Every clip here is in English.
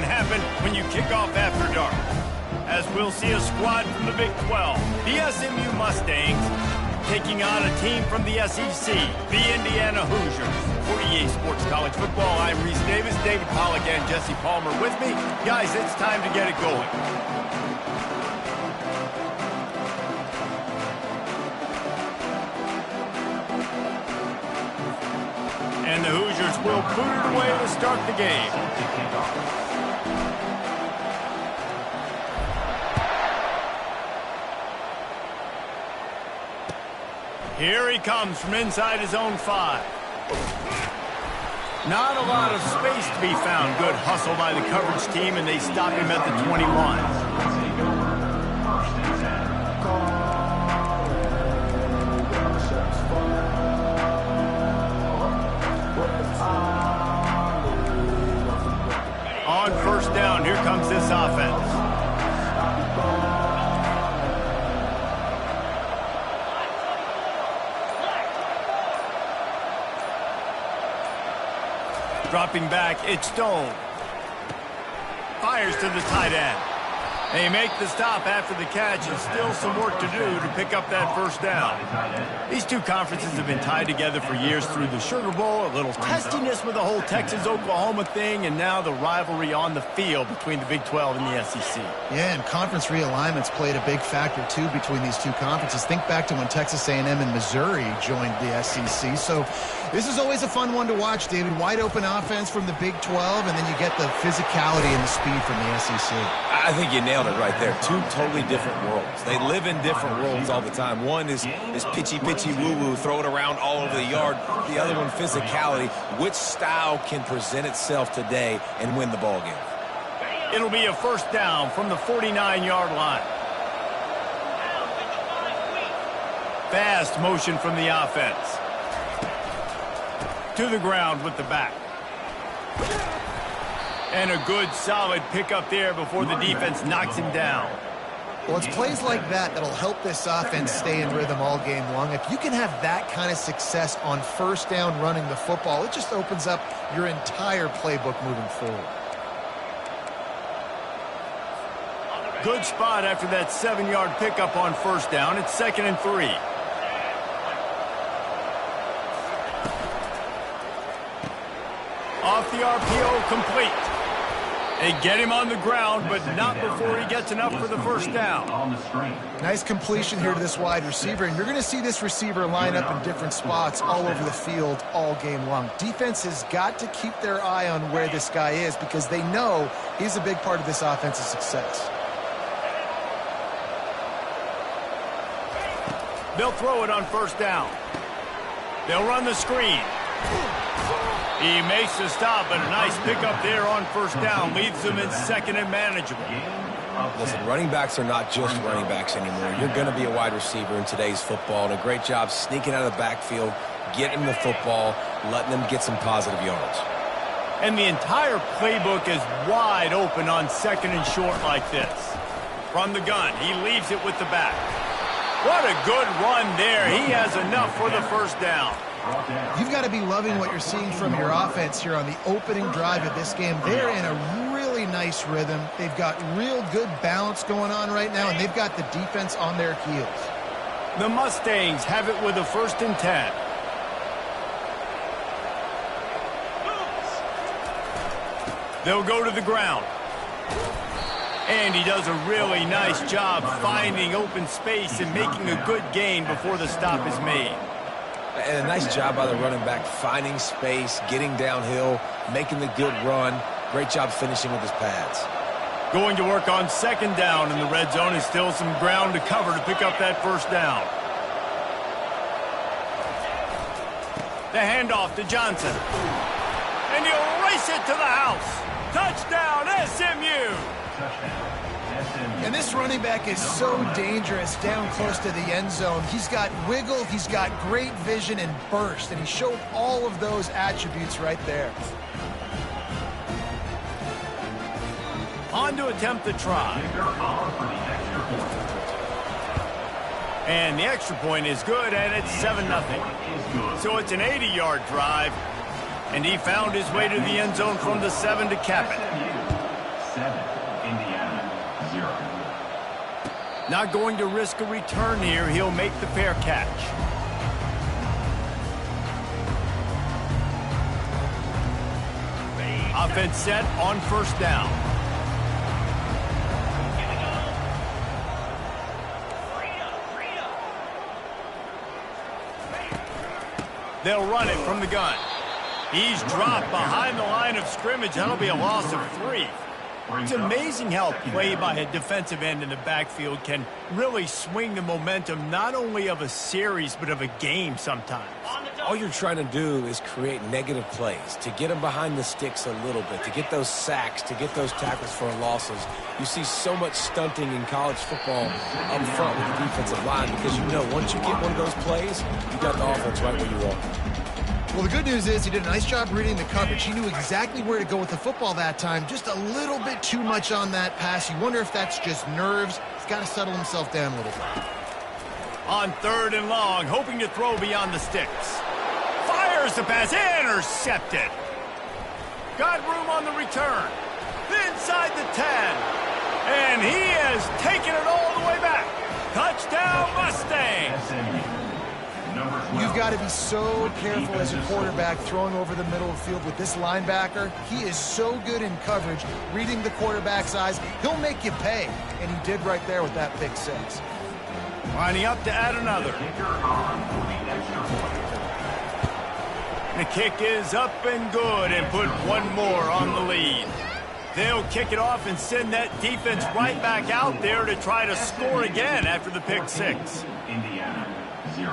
can happen when you kick off after dark. As we'll see a squad from the Big 12, the SMU Mustangs, taking on a team from the SEC, the Indiana Hoosiers. For EA Sports College Football, I'm Reese Davis, David Pollack, and Jesse Palmer with me. Guys, it's time to get it going. And the Hoosiers will boot it away to start the game. Here he comes from inside his own 5. Not a lot of space to be found. Good hustle by the coverage team, and they stop him at the 21. On first down, here comes this offense. Dropping back, it's Stone. Fires to the tight end. They make the stop after the catch, and still some work to do to pick up that first down. These two conferences have been tied together for years through the Sugar Bowl, a little testiness with the whole Texas-Oklahoma thing, and now the rivalry on the field between the Big 12 and the SEC. Yeah, and conference realignments played a big factor, too, between these two conferences. Think back to when Texas A&M and Missouri joined the SEC. So this is always a fun one to watch, David. Wide open offense from the Big 12, and then you get the physicality and the speed from the SEC. I think you nailed it right there. Two totally different worlds. They live in different worlds all the time. One is pitchy, woo-woo, throw it around all over the yard. The other one, physicality. Which style can present itself today and win the ball game? It'll be a first down from the 49-yard line. Fast motion from the offense. To the ground with the back. And a good, solid pickup there before the defense knocks him down. Well, it's plays like that that'll help this offense stay in rhythm all game long. If you can have that kind of success on first down running the football, it just opens up your entire playbook moving forward. Good spot after that 7-yard pickup on first down. It's 2nd and 3. Off the RPO, complete. They get him on the ground, but not before he gets enough for the first down. Nice completion here to this wide receiver, and you're going to see this receiver line up in different spots all over the field all game long. Defense has got to keep their eye on where this guy is because they know he's a big part of this offensive success. They'll throw it on first down. They'll run the screen. He makes the stop, but a nice pickup there on first down. Leaves them in 2nd and manageable. Listen, running backs are not just running backs anymore. You're going to be a wide receiver in today's football, and a great job sneaking out of the backfield, getting the football, letting them get some positive yards. And the entire playbook is wide open on 2nd and short like this. From the gun, he leaves it with the back. What a good run there. He has enough for the first down. You've got to be loving what you're seeing from your offense here on the opening drive of this game. They're in a really nice rhythm. They've got real good balance going on right now, and they've got the defense on their heels. The Mustangs have it with a 1st and 10. They'll go to the ground. And he does a really nice job finding open space and making a good gain before the stop is made. And a nice job by the running back, finding space, getting downhill, making the good run. Great job finishing with his pads. Going to work on 2nd down in the red zone. Is still some ground to cover to pick up that first down. The handoff to Johnson. And he'll race it to the house. Touchdown, SMU! And this running back is so dangerous down close to the end zone. He's got wiggle, he's got great vision and burst, and he showed all of those attributes right there. On to attempt the try. And the extra point is good, and it's 7-0. So it's an 80-yard drive, and he found his way to the end zone from the 7 to cap it. 7, Indiana, 0. Not going to risk a return here. He'll make the fair catch. Offense set on first down. They'll run it from the gun. He's dropped behind the line of scrimmage. That'll be a loss of 3. It's amazing how play by a defensive end in the backfield can really swing the momentum not only of a series but of a game sometimes. All you're trying to do is create negative plays, to get them behind the sticks a little bit, to get those sacks, to get those tackles for losses. You see so much stunting in college football up front with the defensive line because you know once you get one of those plays, you got the offense right where you want. Well, the good news is he did a nice job reading the coverage. He knew exactly where to go with the football that time. Just a little bit too much on that pass. You wonder if that's just nerves. He's got to settle himself down a little bit. On 3rd and long, hoping to throw beyond the sticks. Fires the pass, intercepted. Got room on the return. Inside the 10. And he has taken it all the way back. Touchdown, Mustang. You've got to be so careful as a quarterback throwing over the middle of the field with this linebacker. He is so good in coverage, reading the quarterback's eyes. He'll make you pay, and he did right there with that pick 6. Lining up to add another. The kick is up and good and put one more on the lead. They'll kick it off and send that defense right back out there to try to score again after the pick 6. Indiana, 0.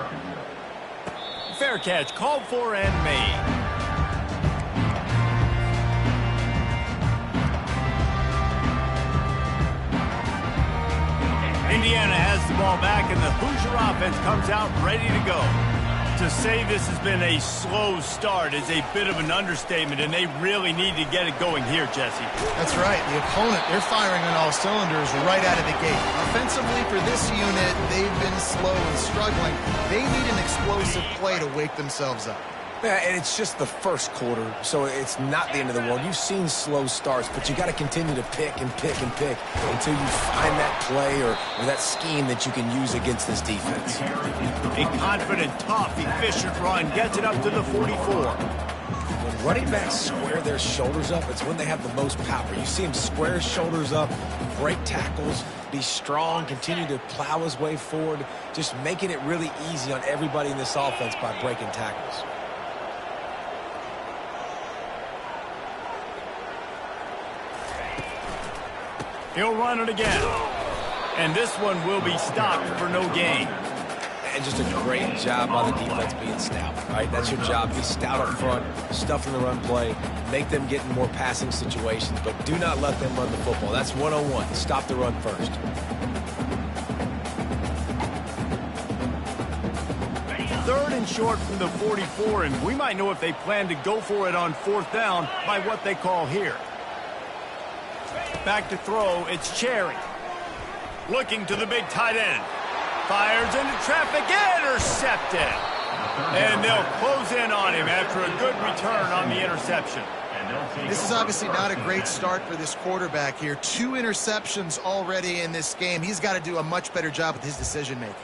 Fair catch called for and made. Indiana has the ball back and the Hoosier offense comes out ready to go. To say this has been a slow start is a bit of an understatement, and they really need to get it going here, Jesse. That's right. The opponent, they're firing on all cylinders right out of the gate. Offensively for this unit, they've been slow and struggling. They need an explosive play to wake themselves up. Yeah, and it's just the first quarter, so it's not the end of the world. You've seen slow starts, but you got to continue to pick and pick and pick until you find that play or that scheme that you can use against this defense. A confident, tough, efficient run gets it up to the 44. When running backs square their shoulders up, it's when they have the most power. You see him square his shoulders up, break tackles, be strong, continue to plow his way forward, just making it really easy on everybody in this offense by breaking tackles. He'll run it again. And this one will be stopped for no gain. And just a great job by the defense being stout, right? That's your job. Be stout up front, stuff in the run play, make them get in more passing situations, but do not let them run the football. That's 101. Stop the run first. Third and short from the 44, and we might know if they plan to go for it on 4th down by what they call here. Back to throw, it's Cherry. Looking to the big tight end. Fires into traffic, intercepted. And they'll close in on him after a good return on the interception. This is obviously not a great start for this quarterback here. 2 interceptions already in this game. He's got to do a much better job with his decision-making.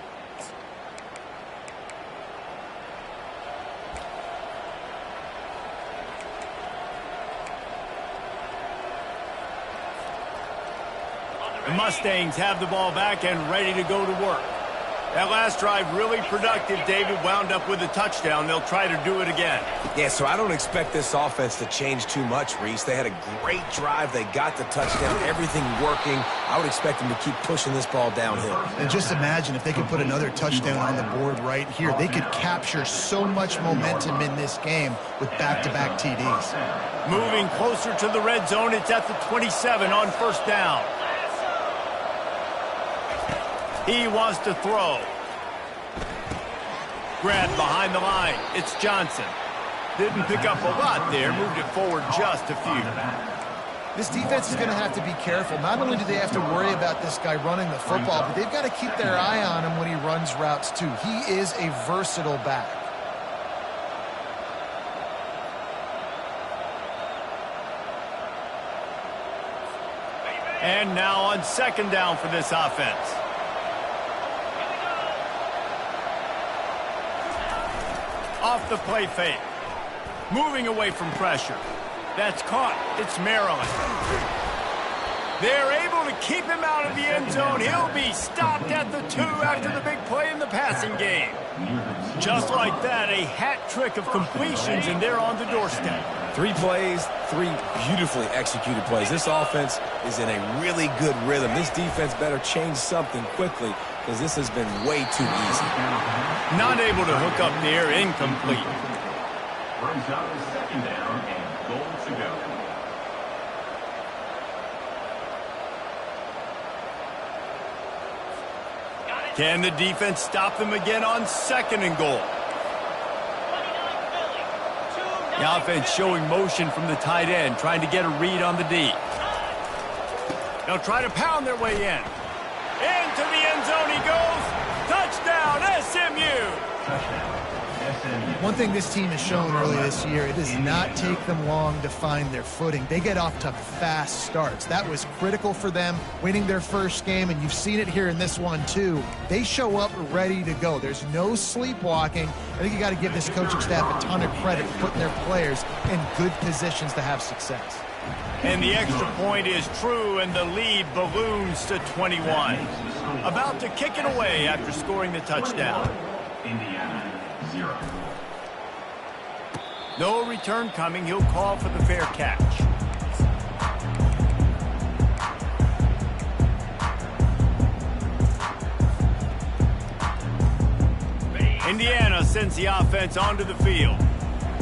The Mustangs have the ball back and ready to go to work. That last drive really productive. David wound up with a touchdown. They'll try to do it again. Yeah, so I don't expect this offense to change too much, Reese. They had a great drive. They got the touchdown, everything working. I would expect them to keep pushing this ball downhill. And just imagine if they could put another touchdown on the board right here. They could capture so much momentum in this game with back-to-back TDs. Moving closer to the red zone. It's at the 27 on 1st down. He wants to throw. Grabbed behind the line. It's Johnson. Didn't pick up a lot there. Moved it forward just a few. This defense is going to have to be careful. Not only do they have to worry about this guy running the football, but they've got to keep their eye on him when he runs routes too. He is a versatile back. And now on second down for this offense. Off the play fake. Moving away from pressure. That's caught. It's Maryland. They're able to keep him out of the end zone. He'll be stopped at the 2 after the big play in the passing game. Just like that, a hat trick of completions, and they're on the doorstep. 3 plays, 3 beautifully executed plays. This offense is in a really good rhythm. This defense better change something quickly because this has been way too easy. Not able to hook up there, incomplete. Brings up the second down and goal to go. Can the defense stop them again on second and goal? The offense showing motion from the tight end, trying to get a read on the D. They'll try to pound their way in. Into the end zone he goes. Touchdown, SMU! Touchdown, SMU. One thing this team has shown early this year, it does not take them long to find their footing. They get off to fast starts. That was critical for them winning their first game, and you've seen it here in this one too. They show up ready to go. There's no sleepwalking. I think you got to give this coaching staff a ton of credit for putting their players in good positions to have success. And the extra point is true, and the lead balloons to 21. About to kick it away after scoring the touchdown. Indiana, 0. No return coming. He'll call for the fair catch. Indiana sends the offense onto the field.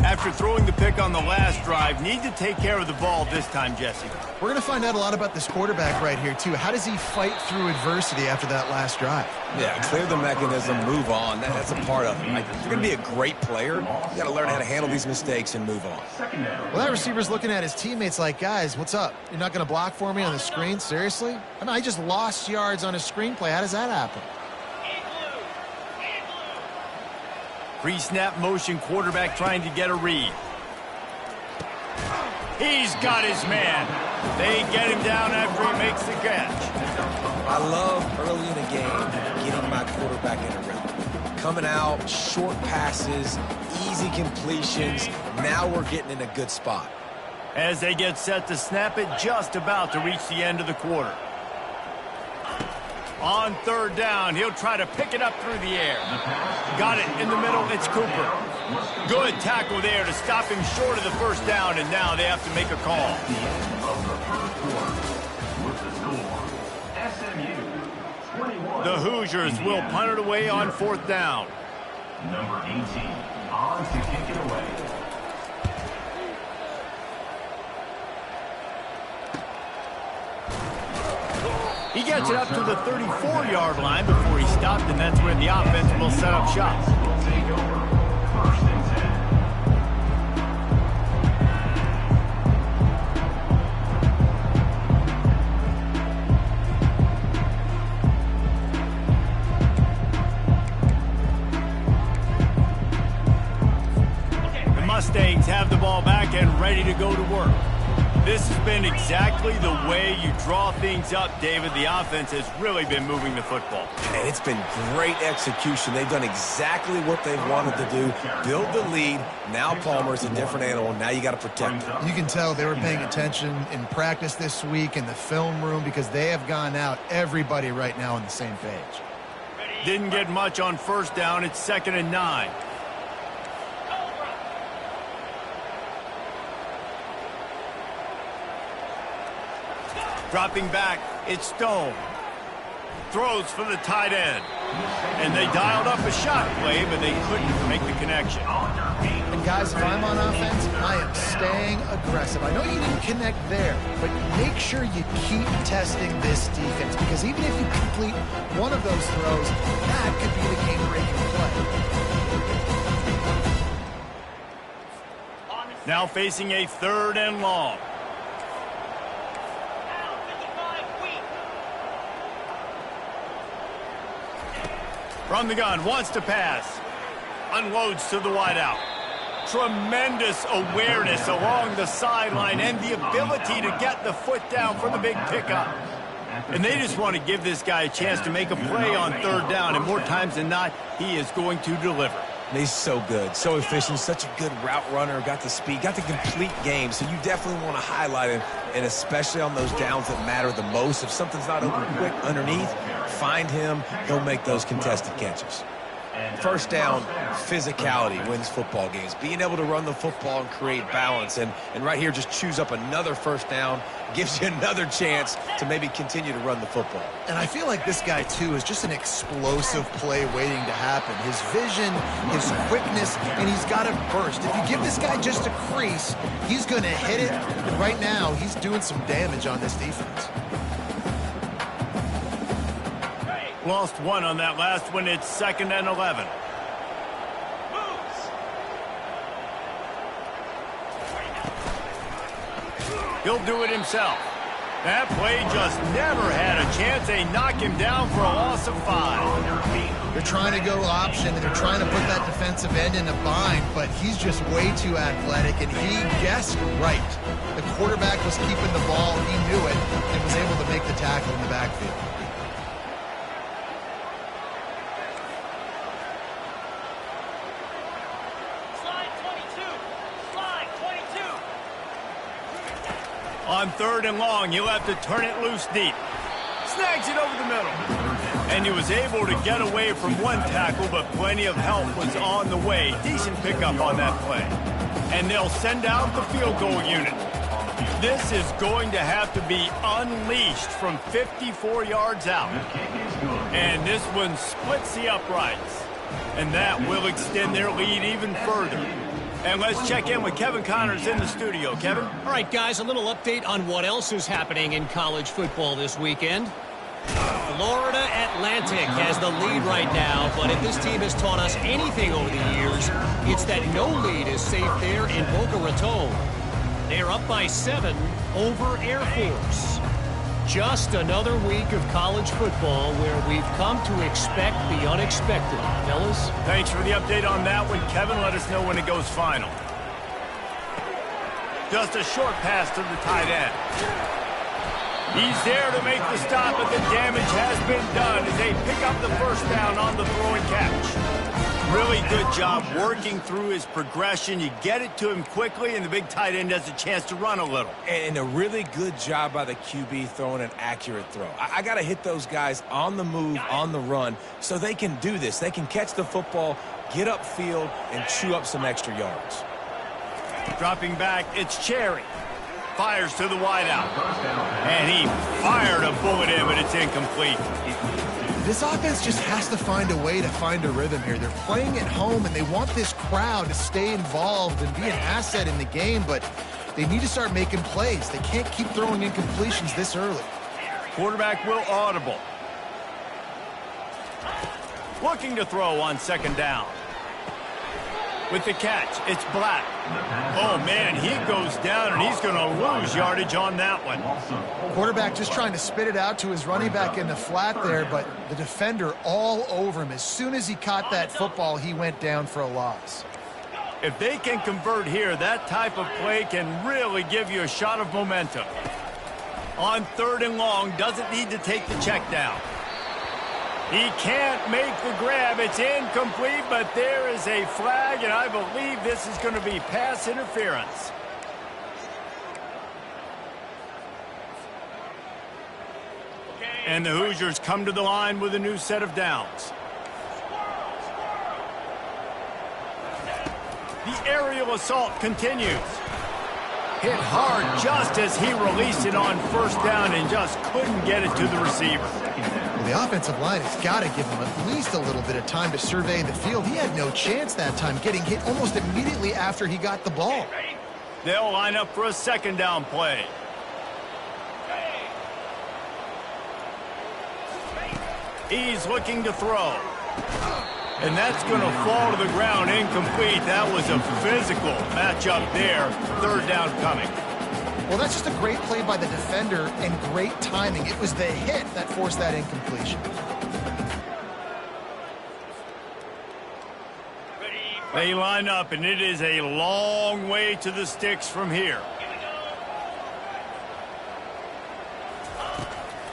After throwing the pick on the last drive, need to take care of the ball this time, Jesse. We're going to find out a lot about this quarterback right here, too. How does he fight through adversity after that last drive? Yeah, clear the mechanism, move on. That's a part of it. Like, if you're going to be a great player, you got to learn how to handle these mistakes and move on. Well, that receiver's looking at his teammates like, guys, what's up? You're not going to block for me on the screen? Seriously? I mean, I just lost yards on a screenplay. How does that happen? Pre-snap motion quarterback trying to get a read. He's got his man. They get him down after he makes the catch. I love early in a game getting my quarterback in a rhythm. Coming out, short passes, easy completions. Now we're getting in a good spot. As they get set to snap it, just about to reach the end of the quarter. On third down, he'll try to pick it up through the air. Got it in the middle, it's Cooper. Good tackle there to stop him short of the first down, and now they have to make a call. The end of the first quarter with the score, SMU 21. The Hoosiers will punt it away on fourth down. Number 18 on to kick it away. He gets it up to the 34-yard line before he stopped, and that's where the offense will set up shop. Will take over. First and 10. The Mustangs have the ball back and ready to go to work. This has been exactly the way you draw things up, David. The offense has really been moving the football. And it's been great execution. They've done exactly what they've wanted to do. Build the lead. Now Palmer's a different animal. Now you got to protect him. You can tell they were paying attention in practice this week in the film room because they have gone out, everybody right now on the same page. Didn't get much on first down. It's 2nd and 9. Dropping back, it's Stone. Throws for the tight end. And they dialed up a shot play, but they couldn't make the connection. And guys, if I'm on offense, I am staying aggressive. I know you didn't connect there, but make sure you keep testing this defense because even if you complete one of those throws, that could be the game-breaking play. Now facing a 3rd and long. From the gun, wants to pass. Unloads to the wideout. Tremendous awareness along the sideline and the ability to get the foot down for the big pickup. And they just want to give this guy a chance to make a play on third down, and more times than not, he is going to deliver. He's so good, so efficient, such a good route runner, got the speed, got the complete game, so you definitely want to highlight him, and especially on those downs that matter the most. If something's not open quick underneath, find him, he'll make those contested catches. First down, physicality wins football games. Being able to run the football and create balance, and right here, just choose up another first down, gives you another chance to maybe continue to run the football. And I feel like this guy, too, is just an explosive play waiting to happen. His vision, his quickness, and he's got a burst. If you give this guy just a crease, he's going to hit it. And right now, he's doing some damage on this defense. Lost one on that last one. It's 2nd and 11. He'll do it himself. That play just never had a chance. They knock him down for a loss of 5. They're trying to go option, and they're trying to put that defensive end in a bind, but he's just way too athletic, and he guessed right. The quarterback was keeping the ball. He knew it and was able to make the tackle in the backfield. On 3rd and long, he'll have to turn it loose deep. Snags it over the middle. And he was able to get away from one tackle, but plenty of help was on the way. Decent pickup on that play. And they'll send out the field goal unit. This is going to have to be unleashed from 54 yards out. And this one splits the uprights. And that will extend their lead even further. And let's check in with Kevin Connors in the studio. Kevin? All right, guys, a little update on what else is happening in college football this weekend. Florida Atlantic has the lead right now, but if this team has taught us anything over the years, it's that no lead is safe there in Boca Raton. They're up by 7 over Air Force. Just another week of college football where we've come to expect the unexpected. Fellas? Thanks for the update on that one, Kevin. Let us know when it goes final. Just a short pass to the tight end. He's there to make the stop, but the damage has been done as they pick up the first down on the throwing catch. Really good job working through his progression. You get it to him quickly, and the big tight end has a chance to run a little. And a really good job by the QB throwing an accurate throw. I got to hit those guys on the move, on the run, so they can do this. They can catch the football, get upfield, and chew up some extra yards. Dropping back, it's Cherry. Fires to the wideout. And he fired a bullet in, but it's incomplete. This offense just has to find a way to find a rhythm here. They're playing at home, and they want this crowd to stay involved and be an asset in the game, but they need to start making plays. They can't keep throwing incompletions this early. Quarterback will audible. Looking to throw on 2nd down. With the catch, it's Black. Oh, man, he goes down, and he's going to lose yardage on that one. Quarterback just trying to spit it out to his running back in the flat there, but the defender all over him. As soon as he caught that football, he went down for a loss. If they can convert here, that type of play can really give you a shot of momentum. On 3rd and long, doesn't need to take the check down. He can't make the grab. It's incomplete, but there is a flag, and I believe this is going to be pass interference. And the Hoosiers come to the line with a new set of downs. The aerial assault continues. Hit hard just as he released it on 1st down and just couldn't get it to the receiver. Well, the offensive line has got to give him at least a little bit of time to survey the field. He had no chance that time, getting hit almost immediately after he got the ball. They'll line up for a 2nd down play. He's looking to throw. And that's going to fall to the ground incomplete. That was a physical matchup there. 3rd down coming. Well, that's just a great play by the defender and great timing. It was the hit that forced that incompletion. They line up, and it is a long way to the sticks from here.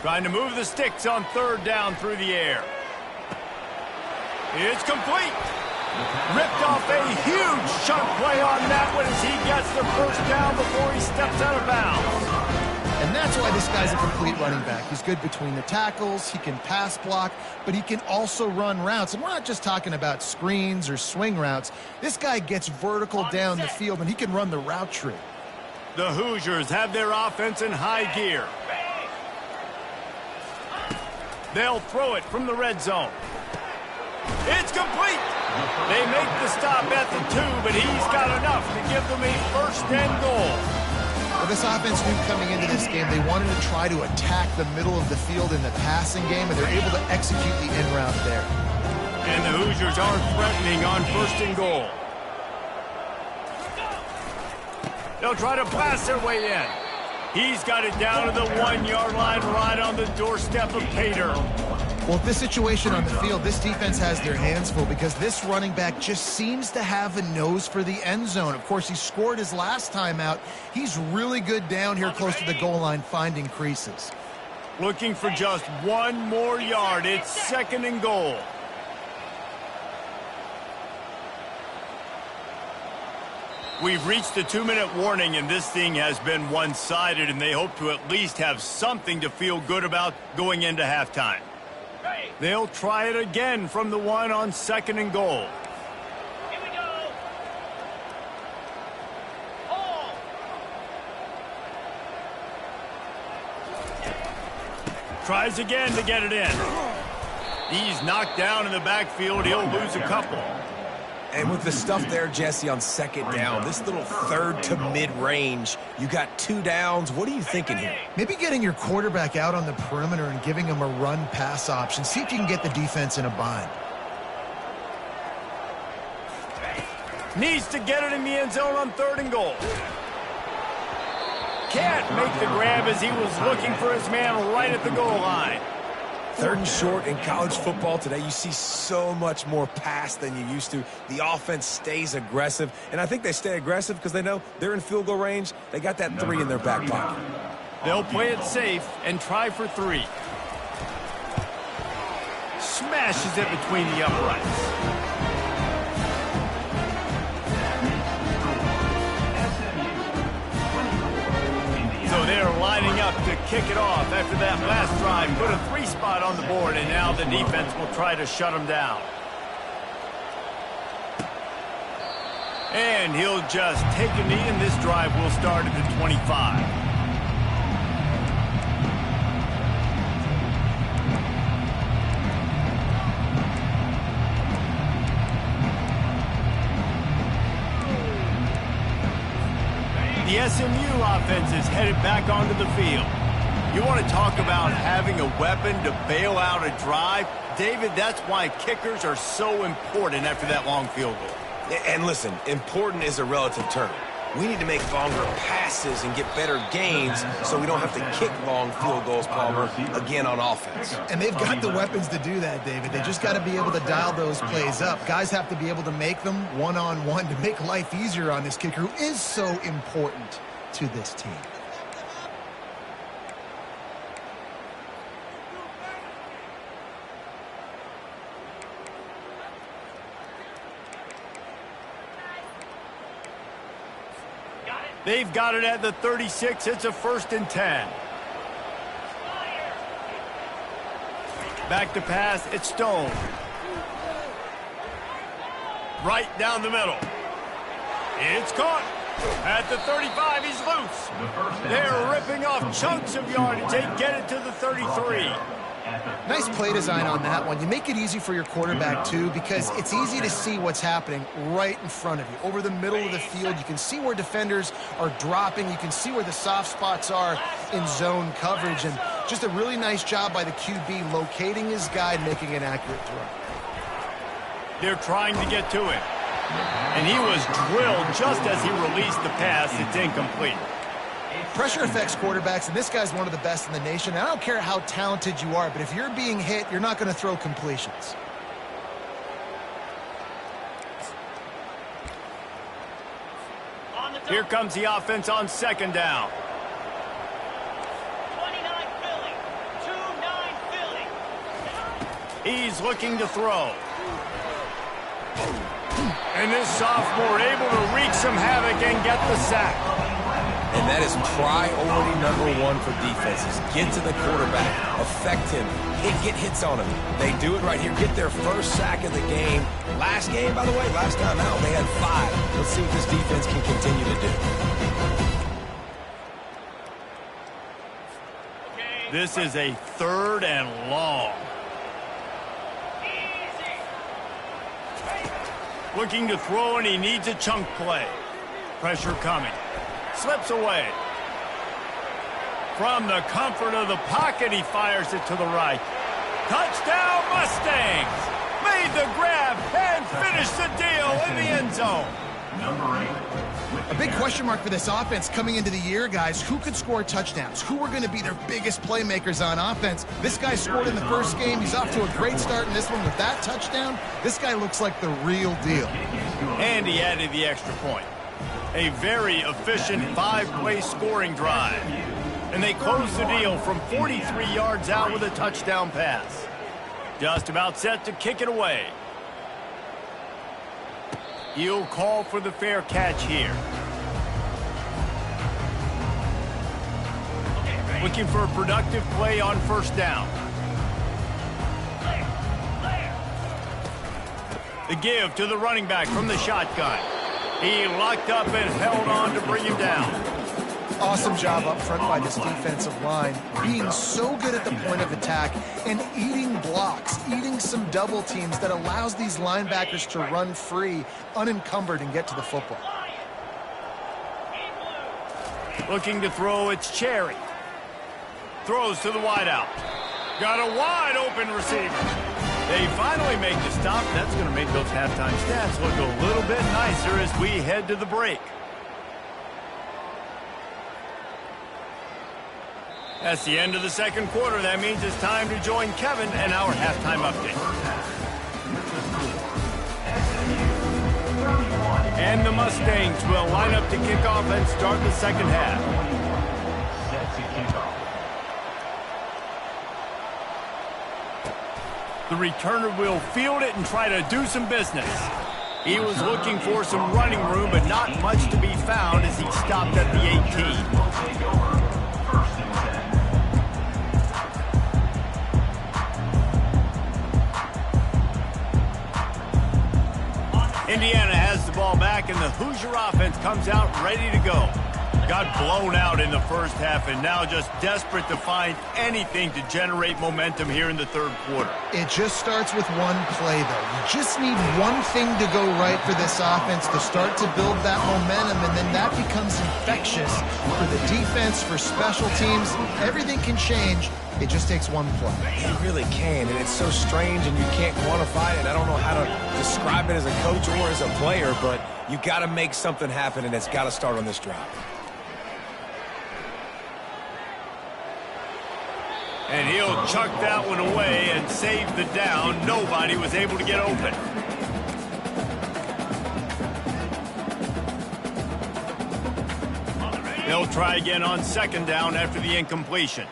Trying to move the sticks on third down through the air. It's complete. Ripped off a huge chunk play on that one as he gets the first down before he steps out of bounds. And that's why this guy's a complete running back. He's good between the tackles, he can pass block, but he can also run routes. And we're not just talking about screens or swing routes. This guy gets vertical down the field, and he can run the route tree. The Hoosiers have their offense in high gear. They'll throw it from the red zone. It's complete. They make the stop at the 2, but he's got enough to give them a first and goal. Well, this offense knew coming into this game they wanted to try to attack the middle of the field in the passing game, and they're able to execute the in route there. And the Hoosiers aren't threatening on first and goal. They'll try to blast their way in. He's got it down to the 1-yard line right on the doorstep of Pater. Well, with this situation on the field, this defense has their hands full because this running back just seems to have a nose for the end zone. Of course, he scored his last time out. He's really good down here close to the goal line finding creases. Looking for just one more yard. It's second and goal. We've reached the 2-minute warning, and this thing has been one-sided, and they hope to at least have something to feel good about going into halftime. They'll try it again from the 1 on second and goal. Here we go. Oh. Tries again to get it in. He's knocked down in the backfield. He'll lose a couple. And with the stuff there, Jesse, on second down, this little third to mid-range, you got 2 downs. What are you thinking here? Maybe getting your quarterback out on the perimeter and giving him a run-pass option. See if you can get the defense in a bind. Needs to get it in the end zone on third and goal. Can't make the grab as he was looking for his man right at the goal line. Third and short in college football today, you see so much more pass than you used to. The offense stays aggressive, and I think they stay aggressive because they know they're in field goal range. They got that 3 in their back pocket. They'll play it safe and try for 3. Smashes it between the uprights. So they're lining up to kick it off after that last drive. Put a 3 spot on the board, and now the defense will try to shut them down. And he'll just take a knee, and this drive will start at the 25. The SMU offense is headed back onto the field. You want to talk about having a weapon to bail out a drive? David, that's why kickers are so important after that long field goal. And listen, important is a relative term. We need to make longer passes and get better gains so we don't have to kick long field goals, Palmer, again on offense. And they've got the weapons to do that, David. They just got to be able to dial those plays up. Guys have to be able to make them one-on-one to make life easier on this kicker who is so important to this team. They've got it at the 36. It's a 1st and 10. Back to pass. It's Stone. Right down the middle. It's caught. At the 35, he's loose. They're ripping off chunks of yardage. They get it to the 33. Nice play design on that one. You make it easy for your quarterback, too, because it's easy to see what's happening right in front of you. Over the middle of the field, you can see where defenders are dropping. You can see where the soft spots are in zone coverage. And just a really nice job by the QB locating his guy and making an accurate throw. They're trying to get to it. And he was drilled just as he released the pass. It's incomplete. Pressure affects quarterbacks, and this guy's one of the best in the nation. I don't care how talented you are, but if you're being hit, you're not going to throw completions. Here comes the offense on second down. 29 Philly. 2-9 Philly. He's looking to throw. And this sophomore able to wreak some havoc and get the sack. And that is priority #1 for defenses. Get to the quarterback, affect him, get hits on him. They do it right here. Get their first sack of the game. Last game, by the way, last time out, they had 5. Let's see what this defense can continue to do. This is a 3rd and long. Looking to throw, and he needs a chunk play. Pressure coming. Slips away. From the comfort of the pocket, he fires it to the right. Touchdown, Mustangs! Made the grab and finished the deal in the end zone. Number 8. A big question mark for this offense coming into the year, guys. Who could score touchdowns? Who are going to be their biggest playmakers on offense? This guy scored in the first game. He's off to a great start in this one with that touchdown. This guy looks like the real deal. And he added the extra point. A very efficient 5-play scoring drive. And they close the deal from 43 yards out with a touchdown pass. Just about set to kick it away. He'll call for the fair catch here. Looking for a productive play on first down. The give to the running back from the shotgun. He locked up and held on to bring him down. Awesome job up front by this defensive line, being so good at the point of attack and eating blocks, eating some double teams that allows these linebackers to run free, unencumbered, and get to the football. Looking to throw, it's Cherry. Throws to the wideout. Got a wide open receiver. They finally make the stop. That's going to make those halftime stats look a little bit nicer as we head to the break. That's the end of the second quarter. That means it's time to join Kevin and our halftime update. And the Mustangs will line up to kick off and start the second half. Set to kick off. The returner will field it and try to do some business. He was looking for some running room, but not much to be found as he stopped at the 18. Indiana has the ball back, and the Hoosier offense comes out ready to go. Got blown out in the first half, and now just desperate to find anything to generate momentum here in the third quarter. It just starts with one play, though. You just need one thing to go right for this offense to start to build that momentum, and then that becomes infectious for the defense, for special teams. Everything can change. It just takes one play. It really can, and it's so strange, and you can't quantify it. I don't know how to describe it as a coach or as a player, but you got to make something happen, and it's got to start on this drive. And he'll chuck that one away and save the down. Nobody was able to get open. They'll try again on second down after the incompletion.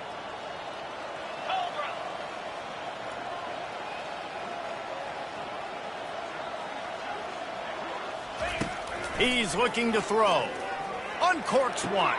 He's looking to throw. Uncorks one.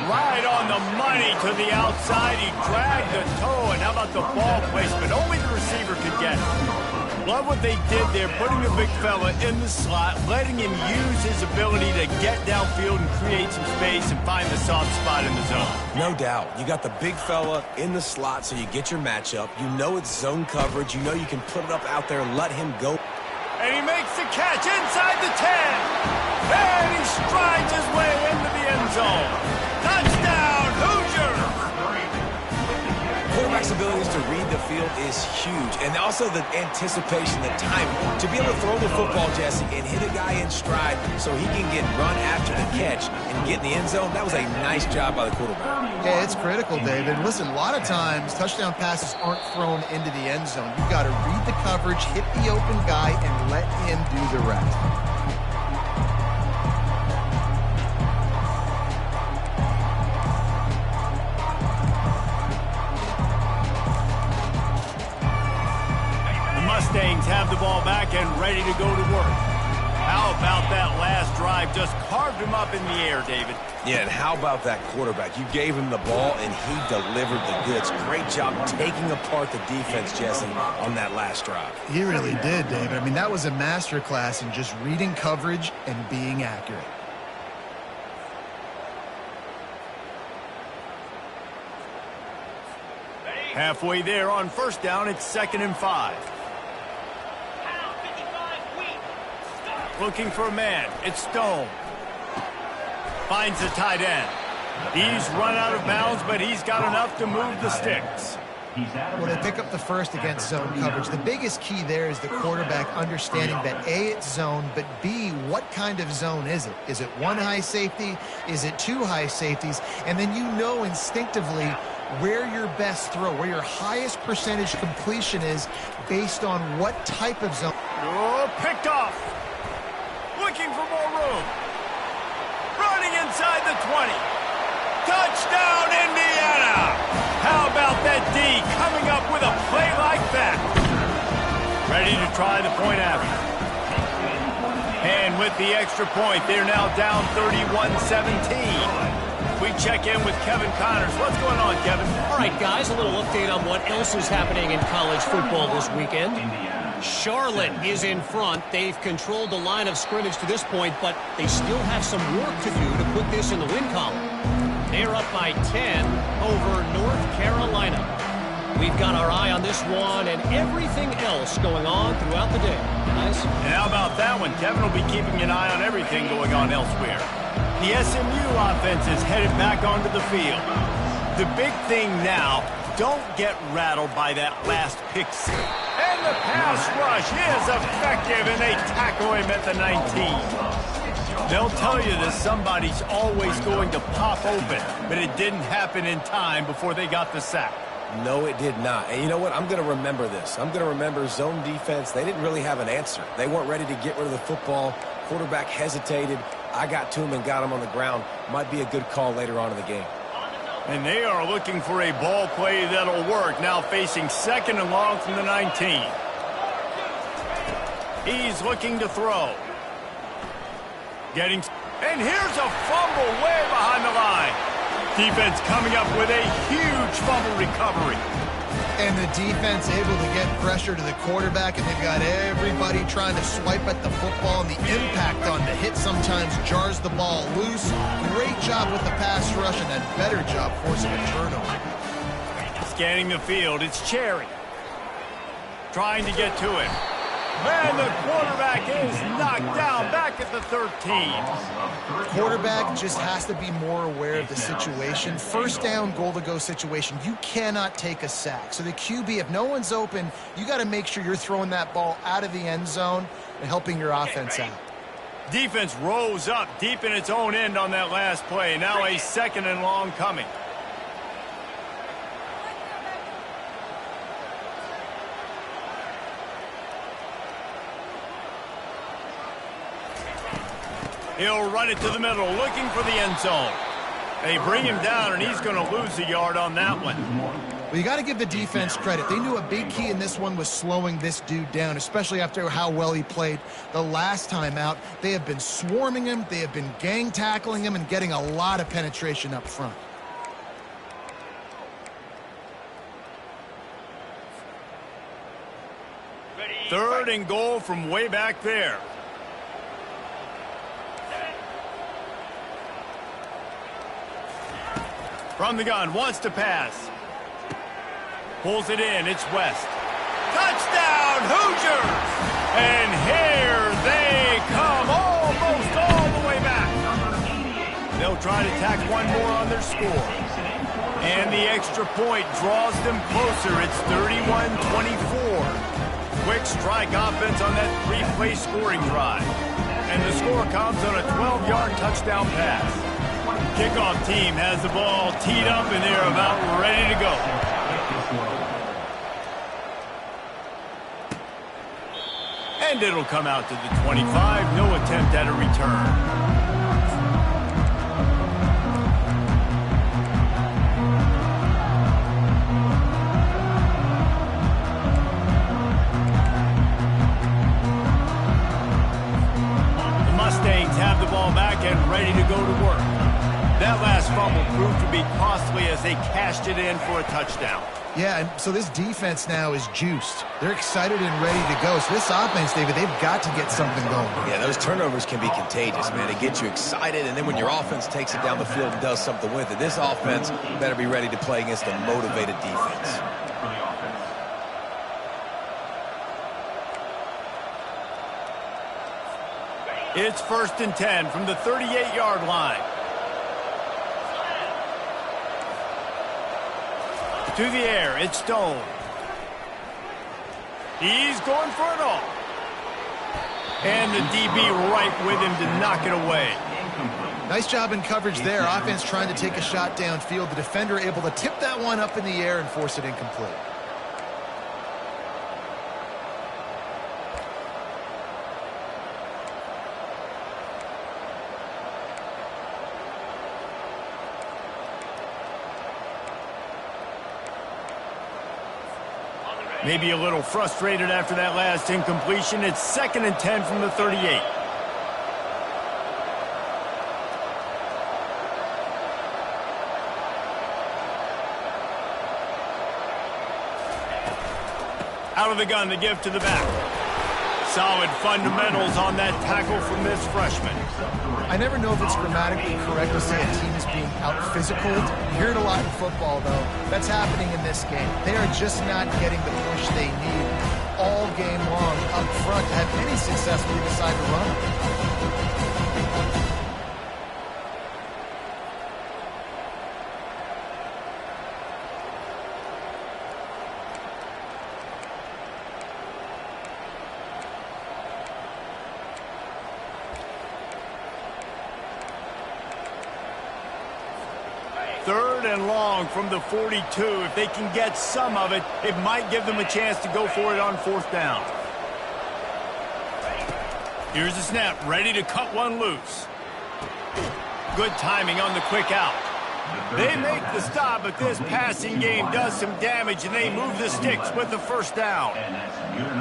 Right on the money to the outside. He dragged the toe, and how about the ball placement? Only the receiver could get it. Love what they did there, putting the big fella in the slot, letting him use his ability to get downfield and create some space and find the soft spot in the zone. No doubt. You got the big fella in the slot, so you get your matchup. You know it's zone coverage. You know you can put it up out there and let him go. And he makes the catch inside the 10. And he strides his way into the end zone. Touchdown, Hoosier! Quarterback's abilities to read the field is huge. And also the anticipation, the timing. To be able to throw the football, Jesse, and hit a guy in stride so he can get run after the catch and get in the end zone, that was a nice job by the quarterback. Yeah, it's critical, David. Listen, a lot of times touchdown passes aren't thrown into the end zone. You've got to read the coverage, hit the open guy, and let him do the rest. have the ball back and ready to go to work. How about that last drive? Just carved him up in the air, David. Yeah, and how about that quarterback? You gave him the ball, and he delivered the goods. Great job taking apart the defense, Jesse, on that last drive. He really did, David. I mean, that was a masterclass in just reading coverage and being accurate. Halfway there on first down, it's 2nd and 5. Pound 55 weak. Stop. Looking for a man. It's Stone. Finds the tight end. He's run out of bounds, but he's got enough to move the sticks. Well, they pick up the first against zone coverage. The biggest key there is the quarterback understanding that A, it's zone, but B, what kind of zone is it? Is it one high safety? Is it two high safeties? And then you know instinctively where your best throw, where your highest percentage completion is based on what type of zone. Oh, picked off. Looking for more room. Running inside the 20. Touchdown, Indiana! How about that D coming up with a play like that? Ready to try the point after. And with the extra point, they're now down 31-17. We check in with Kevin Connors. What's going on, Kevin? All right, guys, a little update on what else is happening in college football this weekend. Charlotte is in front. They've controlled the line of scrimmage to this point, but they still have some work to do to put this in the win column. They're up by 10 over North Carolina. We've got our eye on this one and everything else going on throughout the day, guys. And how about that one? Kevin will be keeping an eye on everything going on elsewhere. The SMU offense is headed back onto the field. The big thing now, don't get rattled by that last pick six. And the pass rush is effective, and they tackle him at the 19. They'll tell you that somebody's always going to pop open, but it didn't happen in time before they got the sack. No, it did not. And you know what? I'm going to remember this. I'm going to remember zone defense. They didn't really have an answer. They weren't ready to get rid of the football. Quarterback hesitated. I got to him and got him on the ground. Might be a good call later on in the game. And they are looking for a ball play that'll work. Now facing 2nd and long from the 19. He's looking to throw. And here's a fumble way behind the line. Defense coming up with a huge fumble recovery. And the defense able to get pressure to the quarterback, and they've got everybody trying to swipe at the football, and the impact on the hit sometimes jars the ball loose. Great job with the pass rush, and a better job forcing a turnover. Scanning the field, it's Cherry. Trying to get to him. And the quarterback is knocked down back at the 13. Quarterback just has to be more aware of the situation. First down, goal-to-go situation. You cannot take a sack. So the QB, if no one's open, you got to make sure you're throwing that ball out of the end zone and helping your offense out. Defense rose up deep in its own end on that last play. Now a 2nd and long coming. He'll run it to the middle, looking for the end zone. They bring him down, and he's going to lose a yard on that one. Well, you got to give the defense credit. They knew a big key in this one was slowing this dude down, especially after how well he played the last time out. They have been swarming him. They have been gang tackling him and getting a lot of penetration up front. Third and goal from way back there. From the gun, wants to pass. Pulls it in, it's West. Touchdown, Hoosiers! And here they come, almost all the way back. They'll try to tack one more on their score. And the extra point draws them closer. It's 31-24. Quick strike offense on that three-play scoring drive. And the score comes on a 12-yard touchdown pass. Kickoff team has the ball teed up, and they're about ready to go. And it'll come out to the 25. No attempt at a return. to be costly as they cashed it in for a touchdown. Yeah, and so this defense now is juiced. They're excited and ready to go. So this offense, David, they've got to get something going. Yeah, those turnovers can be contagious, man. It gets you excited, and then when your offense takes it down the field and does something with it, this offense better be ready to play against a motivated defense. It's 1st and 10 from the 38-yard line. To the air, it's Stone. He's going for it all. And the DB right with him to knock it away. Nice job in coverage there. Offense trying to take a shot downfield. The defender able to tip that one up in the air and force it incomplete. Maybe a little frustrated after that last incompletion. It's 2nd and 10 from the 38. Out of the gun, the give to the back. Solid fundamentals on that tackle from this freshman. I never know if it's grammatically correct to say a team is being out-physicaled. You hear it a lot in football, though. That's happening in this game. They are just not getting the push they need all game long up front to have any success when they decide to run. Third and long from the 42. If they can get some of it, it might give them a chance to go for it on 4th down. Here's the snap, ready to cut one loose. Good timing on the quick out. They make the stop, but this passing game does some damage, and they move the sticks with the 1st down.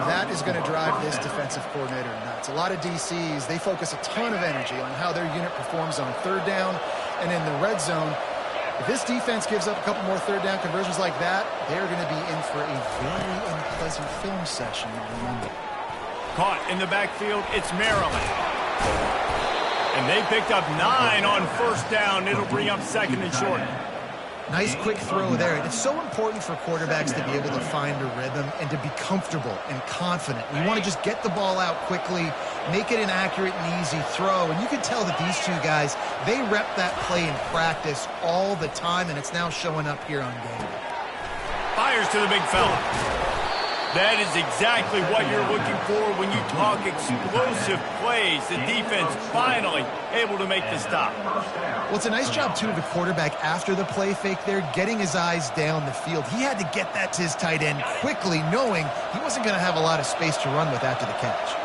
That is going to drive this defensive coordinator nuts. A lot of DCs, they focus a ton of energy on how their unit performs on 3rd down and in the red zone. If this defense gives up a couple more 3rd down conversions like that, they're going to be in for a very unpleasant film session on Monday. Caught in the backfield, it's Maryland. And they picked up 9 on 1st down. It'll bring up 2nd and short. Nice quick throw there. And it's so important for quarterbacks to be able to find a rhythm and to be comfortable and confident. You want to just get the ball out quickly, make it an accurate and easy throw. And you can tell that these two guys, they rep that play in practice all the time, and it's now showing up here on game. Fires to the big fella. That is exactly what you're looking for when you talk explosive plays. The defense finally able to make the stop. Well, it's a nice job, too, of the quarterback after the play fake there, getting his eyes down the field. He had to get that to his tight end quickly, knowing he wasn't going to have a lot of space to run with after the catch.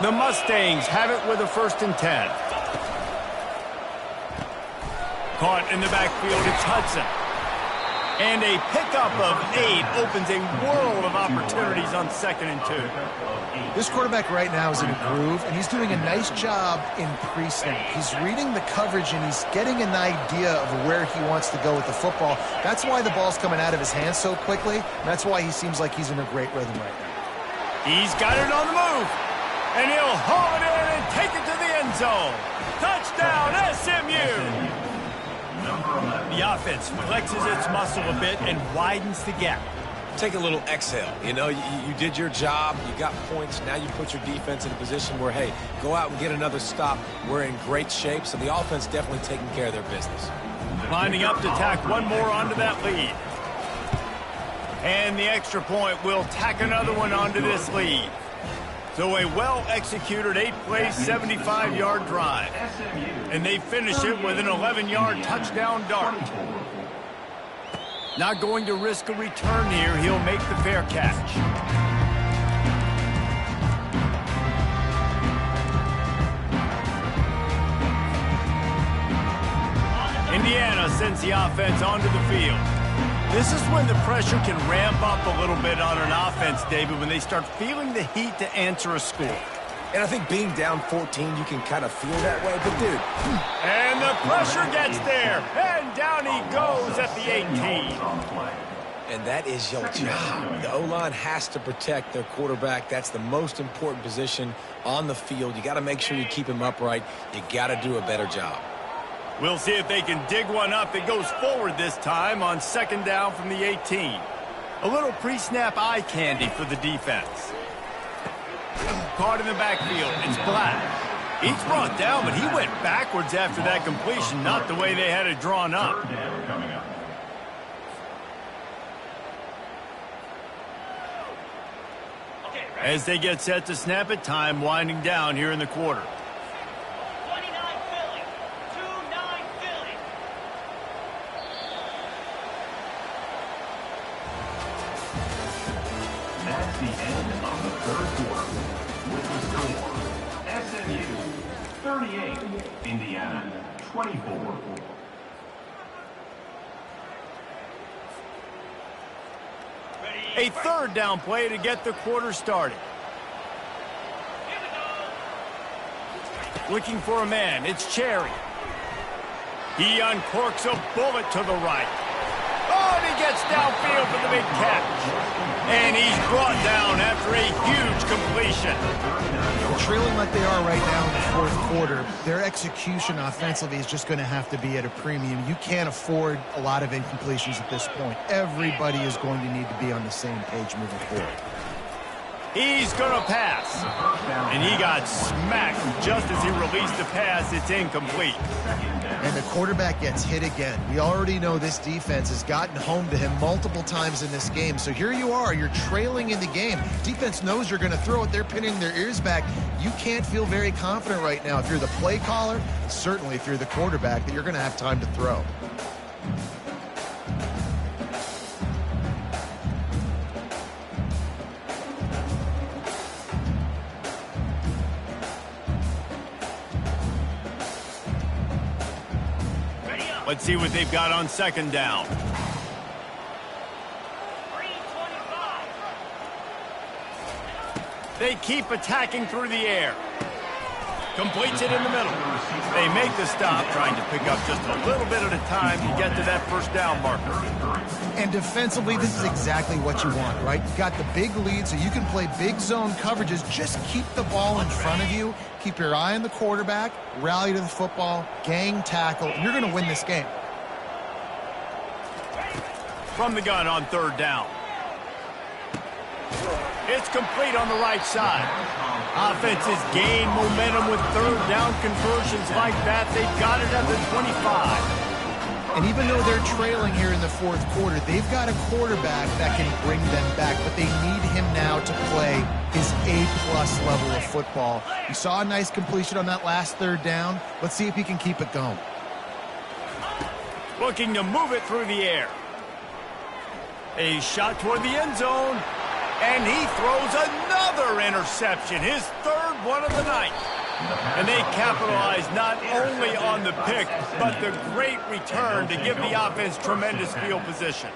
The Mustangs have it with a 1st and 10. Caught in the backfield, it's Hudson. And a pickup of 8 opens a world of opportunities on 2nd and 2. This quarterback right now is in a groove, and he's doing a nice job in pre-snap. He's reading the coverage, and he's getting an idea of where he wants to go with the football. That's why the ball's coming out of his hands so quickly, and that's why he seems like he's in a great rhythm right now. He's got it on the move, and he'll haul it in and take it to the end zone. Touchdown, SMU! The offense flexes its muscle a bit and widens the gap. Take a little exhale. You know, you did your job. You got points. Now you put your defense in a position where, hey, go out and get another stop. We're in great shape, so the offense definitely taking care of their business. Lining up to tack one more onto that lead. And the extra point will tack another one onto this lead. So a well-executed 8-play, 75-yard drive. And they finish it with an 11-yard touchdown dart. Not going to risk a return here. He'll make the fair catch. Indiana sends the offense onto the field. This is when the pressure can ramp up a little bit on an offense, David, when they start feeling the heat to answer a score. And I think being down 14, you can kind of feel that way. But, dude. And the pressure gets there. And down he goes at the 18. And that is your job. The O-line has to protect their quarterback. That's the most important position on the field. You got to make sure you keep him upright. You got to do a better job. We'll see if they can dig one up that goes forward this time on second down from the 18. A little pre-snap eye candy for the defense. Caught in the backfield. It's Black. He's brought down, but he went backwards after that completion, not the way they had it drawn up. As they get set to snap it, time winding down here in the quarter. 29 Philly. 2-9 Philly. That's the end of the third quarter. With the score, SMU 38, Indiana 24. A third down play to get the quarter started. Here we go. Looking for a man. It's Cherry. He uncorks a bullet to the right. Oh, and he gets downfield for the big catch. And he's brought down after a huge completion. Trailing like they are right now in the fourth quarter, their execution offensively is just going to have to be at a premium. You can't afford a lot of incompletions at this point. Everybody is going to need to be on the same page moving forward. He's going to pass. And he got smacked just as he released the pass. It's incomplete. And the quarterback gets hit again. We already know this defense has gotten home to him multiple times in this game. So here you are. You're trailing in the game. Defense knows you're going to throw it. They're pinning their ears back. You can't feel very confident right now if you're the play caller, certainly if you're the quarterback, that you're going to have time to throw. Let's see what they've got on second down. 3-25. They keep attacking through the air. Completes it in the middle. They make the stop, trying to pick up just a little bit at a time to get to that first down marker. And defensively, this is exactly what you want, right? You've got the big lead, so you can play big zone coverages. Just keep the ball in front of you. Keep your eye on the quarterback. Rally to the football. Gang tackle. And you're going to win this game. From the gun on third down. It's complete on the right side. Offenses gain momentum with third down conversions like that. They've got it at the 25. And even though they're trailing here in the fourth quarter, they've got a quarterback that can bring them back, but they need him now to play his A-plus level of football. You saw a nice completion on that last third down. Let's see if he can keep it going. Looking to move it through the air. A shot toward the end zone. And he throws another interception, his third one of the night. And they capitalize not only on the pick, but the great return to give the offense tremendous field position.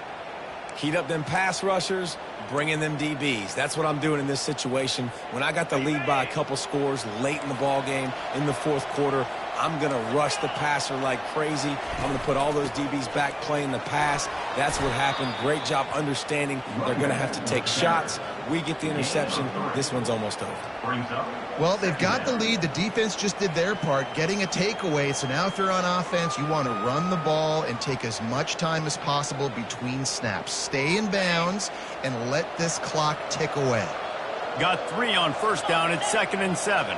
Heat up them pass rushers, bring in them DBs. That's what I'm doing in this situation. When I got the lead by a couple scores late in the ball game in the fourth quarter, I'm going to rush the passer like crazy. I'm going to put all those DBs back playing the pass. That's what happened. Great job understanding they're going to have to take shots. We get the interception. This one's almost over. Well, they've got the lead. The defense just did their part, getting a takeaway. So now if you're on offense, you want to run the ball and take as much time as possible between snaps. Stay in bounds and let this clock tick away. Got 3 on first down. It's 2nd and 7.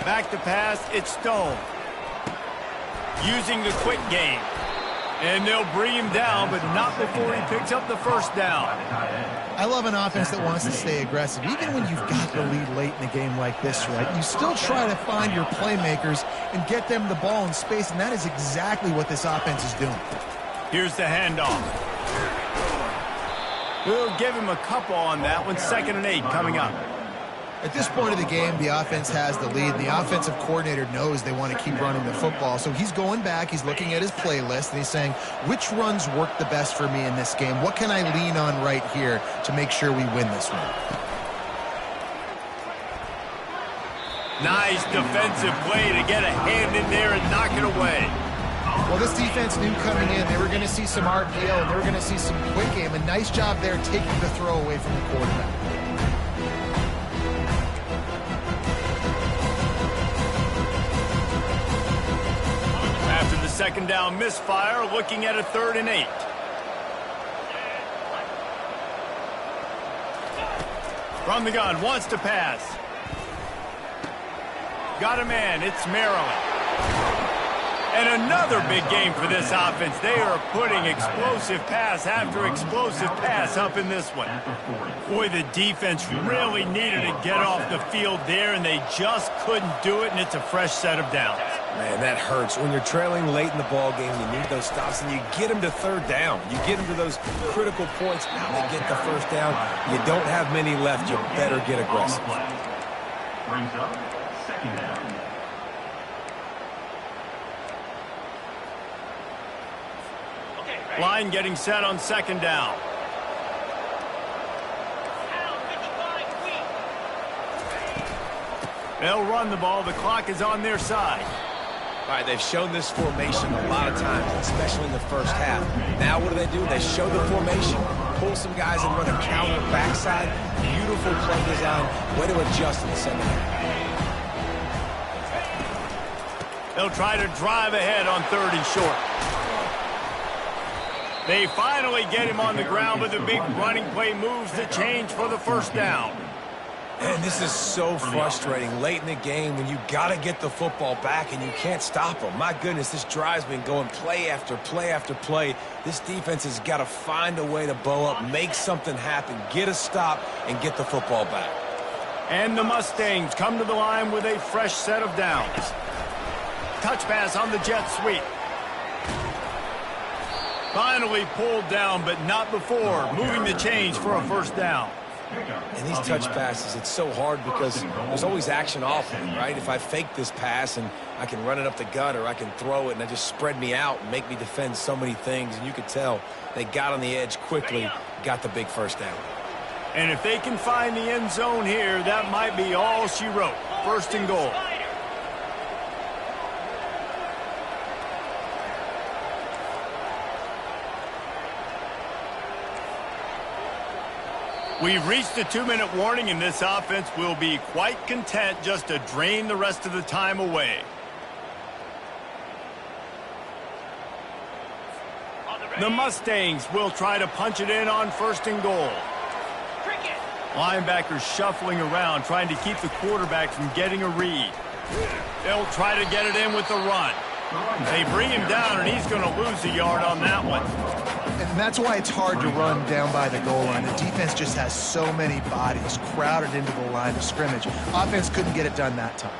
Back to pass, it's Stone. Using the quick game. And they'll bring him down, but not before he picks up the first down. I love an offense that wants to stay aggressive. Even when you've got the lead late in a game like this, right, you still try to find your playmakers and get them the ball in space, and that is exactly what this offense is doing. Here's the handoff. We'll give him a couple on that one. 2nd and 8 coming up. At this point of the game, the offense has the lead. The offensive coordinator knows they want to keep running the football. So he's going back, he's looking at his playlist, and he's saying, which runs work the best for me in this game? What can I lean on right here to make sure we win this one? Nice defensive play to get a hand in there and knock it away. Well, this defense knew coming in they were going to see some RPO and they were going to see some quick game. A nice job there taking the throw away from the quarterback. After the second down misfire, looking at a 3rd and 8. From the gun, wants to pass. Got a man, it's Maryland. And another big game for this offense. They are putting explosive pass after explosive pass up in this one. Boy, the defense really needed to get off the field there, and they just couldn't do it, and it's a fresh set of downs. Man, that hurts. When you're trailing late in the ball game, you need those stops, and you get them to 3rd down. You get them to those critical points. Now they get the 1st down. You don't have many left. You better get aggressive. Brings up 2nd down. Line getting set on 2nd down. They'll run the ball. The clock is on their side. All right, they've shown this formation a lot of times, especially in the first half. Now what do? They show the formation, pull some guys and run a counter backside. Beautiful play design. Way to adjust in the second half. They'll try to drive ahead on 3rd and short. They finally get him on the ground, but the big running play moves the change for the 1st down. And this is so frustrating late in the game when you got to get the football back and you can't stop them. My goodness, this drive's been going play after play after play. This defense has got to find a way to bow up, make something happen, get a stop, and get the football back. And the Mustangs come to the line with a fresh set of downs. Touch pass on the jet sweep. Finally pulled down, but not before moving the change for a 1st down. And these touch passes, it's so hard because there's always action off of it, right? If I fake this pass and I can run it up the gut or I can throw it and I just spread me out and make me defend so many things. And you could tell they got on the edge quickly, got the big 1st down. And if they can find the end zone here, that might be all she wrote. 1st and goal. We've reached a 2-minute warning, and this offense will be quite content just to drain the rest of the time away. The Mustangs will try to punch it in on 1st and goal. Linebackers shuffling around, trying to keep the quarterback from getting a read. They'll try to get it in with the run. They bring him down, and he's going to lose a yard on that one. And that's why it's hard to run down by the goal line. The defense just has so many bodies crowded into the line of scrimmage. Offense couldn't get it done that time.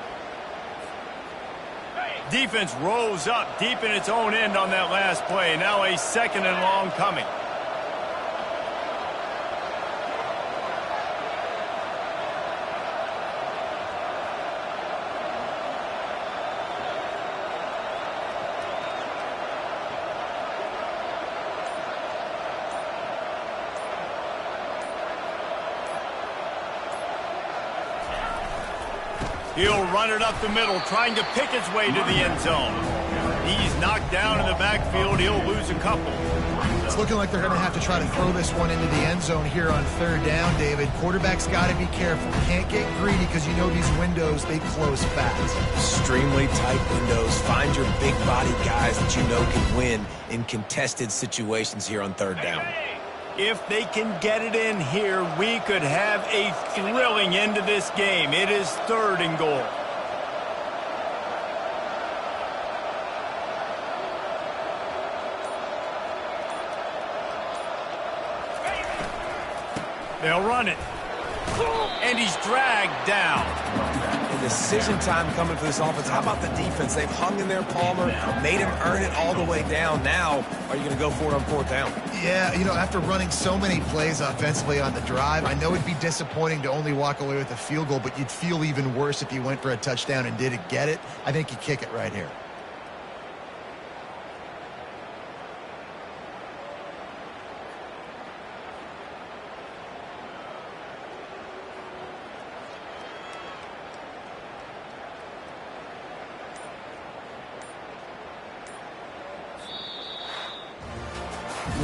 Defense rolls up deep in its own end on that last play. Now a 2nd and long coming. He'll run it up the middle, trying to pick his way to the end zone. He's knocked down in the backfield. He'll lose a couple. It's looking like they're going to have to try to throw this one into the end zone here on 3rd down, David. Quarterback's got to be careful. Can't get greedy because you know these windows, they close fast. Extremely tight windows. Find your big body guys that you know can win in contested situations here on 3rd down. If they can get it in here, we could have a thrilling end to this game. It is 3rd and goal. They'll run it. And he's dragged down. And decision time coming for this offense. How about the defense? They've hung in there, Palmer, made him earn it all the way down. Now, are you going to go for it on 4th down? Yeah, you know, after running so many plays offensively on the drive, I know it'd be disappointing to only walk away with a field goal, but you'd feel even worse if you went for a touchdown and didn't get it. I think you kick it right here.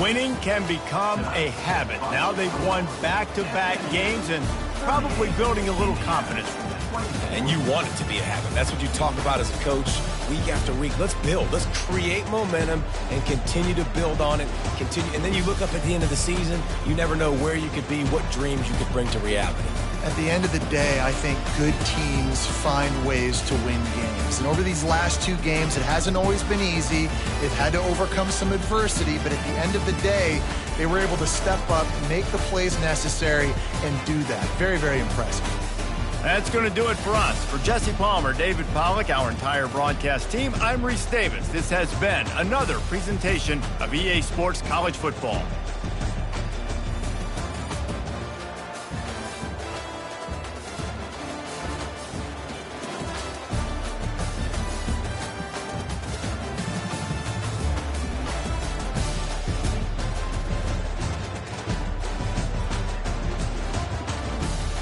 Winning can become a habit. Now they've won back-to-back games and probably building a little confidence from that. And you want it to be a habit. That's what you talk about as a coach week after week. Let's build. Let's create momentum and continue to build on it. Continue, and then you look up at the end of the season, you never know where you could be, what dreams you could bring to reality. At the end of the day, I think good teams find ways to win games. And over these last 2 games, it hasn't always been easy. They've had to overcome some adversity, but at the end of the day, they were able to step up, make the plays necessary, and do that. Very, very impressive. That's going to do it for us. For Jesse Palmer, David Pollack, our entire broadcast team, I'm Reese Davis. This has been another presentation of EA Sports College Football.